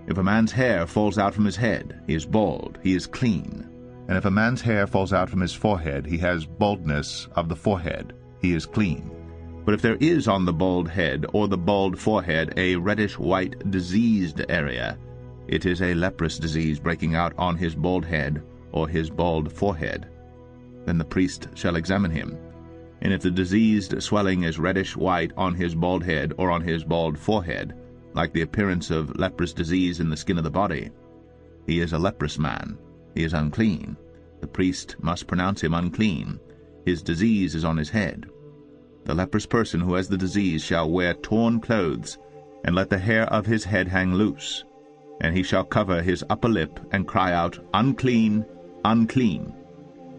If a man's hair falls out from his head, he is bald, he is clean. And if a man's hair falls out from his forehead, he has baldness of the forehead, he is clean. But if there is on the bald head or the bald forehead a reddish-white diseased area, it is a leprous disease breaking out on his bald head or his bald forehead. Then the priest shall examine him. And if the diseased swelling is reddish-white on his bald head or on his bald forehead, like the appearance of leprous disease in the skin of the body, he is a leprous man. He is unclean. The priest must pronounce him unclean. His disease is on his head. The leprous person who has the disease shall wear torn clothes, and let the hair of his head hang loose. And he shall cover his upper lip, and cry out, Unclean, unclean.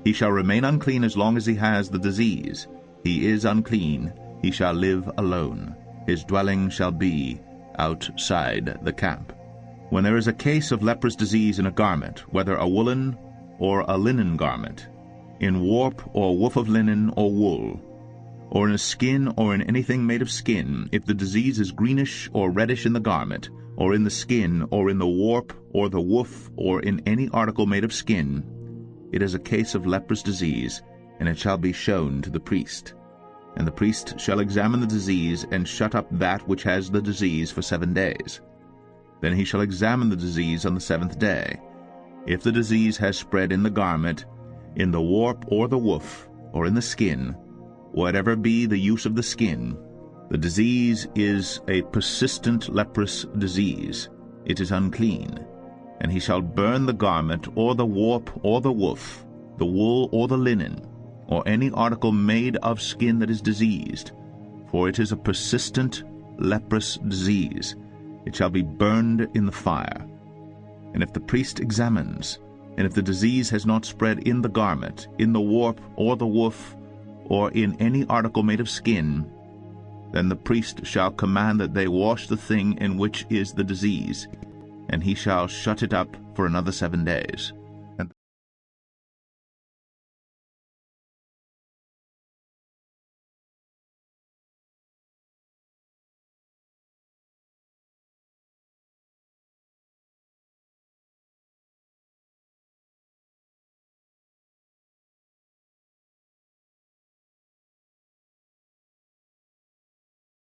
He shall remain unclean as long as he has the disease. He is unclean. He shall live alone. His dwelling shall be outside the camp. When there is a case of leprous disease in a garment, whether a woolen or a linen garment, in warp or woof of linen or wool, or in a skin or in anything made of skin, if the disease is greenish or reddish in the garment, or in the skin, or in the warp, or the woof, or in any article made of skin, it is a case of leprous disease, and it shall be shown to the priest. And the priest shall examine the disease, and shut up that which has the disease for 7 days. Then he shall examine the disease on the 7th day. If the disease has spread in the garment, in the warp or the woof, or in the skin, whatever be the use of the skin, the disease is a persistent leprous disease. It is unclean. And he shall burn the garment, or the warp, or the woof, the wool, or the linen, or any article made of skin that is diseased, for it is a persistent leprous disease. It shall be burned in the fire. And if the priest examines, and if the disease has not spread in the garment, in the warp, or the woof, or in any article made of skin, then the priest shall command that they wash the thing in which is the disease, and he shall shut it up for another 7 days.